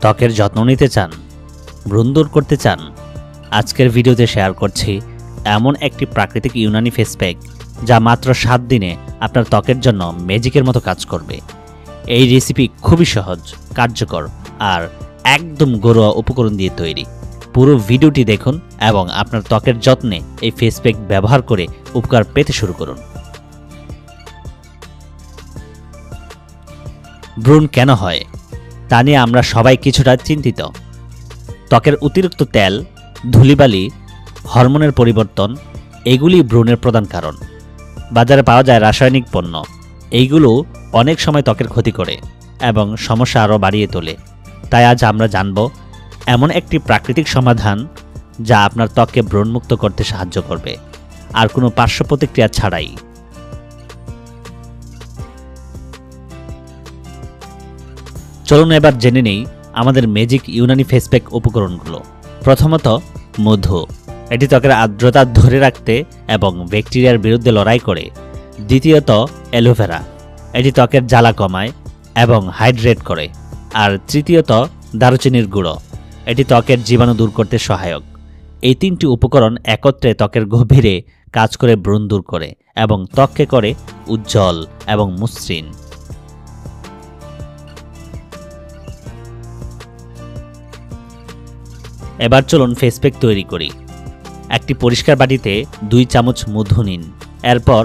ত্বকের যত্ন নিতে চান, ব্রণ দূর করতে চান? আজকের ভিডিওতে শেয়ার করছি এমন একটি প্রাকৃতিক ইউনানি ফেস প্যাক যা মাত্র 7 দিনে আপনার ত্বকের জন্য ম্যাজিকের মতো কাজ করবে। এই রেসিপি খুবই সহজ, কার্যকর আর একদম ঘরোয়া উপকরণ দিয়ে তৈরি। পুরো ভিডিওটি দেখুন এবং আপনার ত্বকের যত্নে এই ফেস প্যাক ব্যবহার করে উপকার পেতে শুরু করুন। ব্রণ কেন হয় তা নিয়ে আমরা সবাই কিছুটা চিন্তিত। ত্বকের অতিরিক্ত তেল, ধূলিবালি, হরমোনের পরিবর্তন এগুলি ব্রণের প্রধান কারণ। বাজারে পাওয়া যায় রাসায়নিক পণ্য, এইগুলো অনেক সময় ত্বকের ক্ষতি করে এবং সমস্যা আরও বাড়িয়ে তোলে। তাই আজ আমরা জানব এমন একটি প্রাকৃতিক সমাধান যা আপনার ত্বককে ব্রণমুক্ত করতে সাহায্য করবে আর কোনো পার্শ্ব প্রতিক্রিয়া ছাড়াই। চলুন এবার জেনে নেই আমাদের ম্যাজিক ইউনানি ফেস প্যাক উপকরণগুলো। প্রথমত, মধু। এটি ত্বকের আর্দ্রতা ধরে রাখতে এবং ব্যাকটেরিয়ার বিরুদ্ধে লড়াই করে। দ্বিতীয়ত, অ্যালোভেরা। এটি ত্বকের জ্বালা কমায় এবং হাইড্রেট করে। আর তৃতীয়ত, দারুচিনির গুঁড়ো। এটি ত্বকের জীবাণু দূর করতে সহায়ক। এই 3টি উপকরণ একত্রে ত্বকের গভীরে কাজ করে ব্রণ দূর করে এবং ত্বককে করে উজ্জ্বল এবং মসৃণ। এবার চলুন ফেস প্যাক তৈরি করি। একটি পরিষ্কার বাটিতে 2 চামচ মধু নিন। এরপর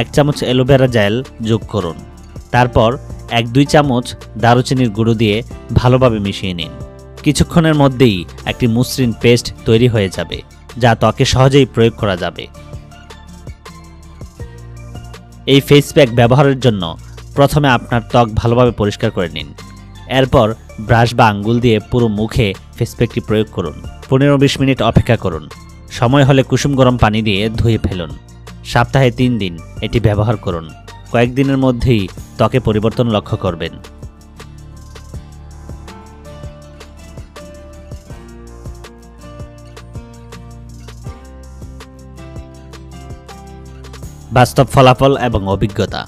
1 চামচ অ্যালোভেরা জেল যোগ করুন। তারপর 1-2 চামচ দারুচিনির গুঁড়ো দিয়ে ভালোভাবে মিশিয়ে নিন। কিছুক্ষণের মধ্যেই একটি মসৃণ পেস্ট তৈরি হয়ে যাবে, যা ত্বকে সহজেই প্রয়োগ করা যাবে। এই ফেস প্যাক ব্যবহারের জন্য প্রথমে আপনার ত্বক ভালোভাবে পরিষ্কার করে নিন। এরপর ব্রাশ বা আঙ্গুল দিয়ে পুরো মুখে ফেস প্যাকটি প্রয়োগ করুন। 15-20 মিনিট অপেক্ষা করুন। সময় হলে কুসুম গরম পানি দিয়ে ধুয়ে ফেলুন। সপ্তাহে 3 দিন এটি ব্যবহার করুন। কয়েকদিনের মধ্যেই ত্বকে পরিবর্তন লক্ষ্য করবেন। বাস্তব ফলাফল এবং অভিজ্ঞতা।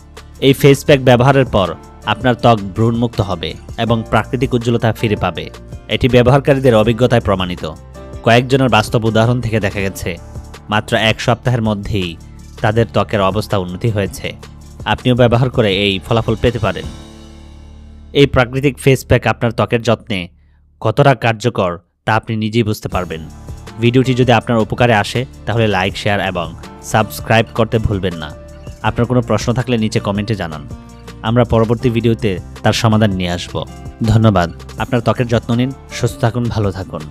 এই ফেস প্যাক ব্যবহারের পর আপনার ত্বক ব্রণমুক্ত হবে এবং প্রাকৃতিক উজ্জ্বলতা ফিরে পাবে। এটি ব্যবহারকারীদের অভিজ্ঞতায় প্রমাণিত। কয়েকজনের বাস্তব উদাহরণ থেকে দেখা গেছে মাত্র 1 সপ্তাহের মধ্যেই তাদের ত্বকের অবস্থা উন্নতি হয়েছে। আপনিও ব্যবহার করে এই ফলাফল পেতে পারেন। এই প্রাকৃতিক ফেস প্যাক আপনার ত্বকের যত্নে কতটা কার্যকর তা আপনি নিজেই বুঝতে পারবেন। ভিডিওটি যদি আপনার উপকারে আসে তাহলে লাইক, শেয়ার এবং সাবস্ক্রাইব করতে ভুলবেন না। আপনার কোনো প্রশ্ন থাকলে নিচে কমেন্টে জানান। আমরা পরবর্তী ভিডিওতে তার সমাধান নিয়ে আসব। ধন্যবাদ। আপনার ত্বকের যত্ন নিন, সুস্থ থাকুন, ভালো থাকুন।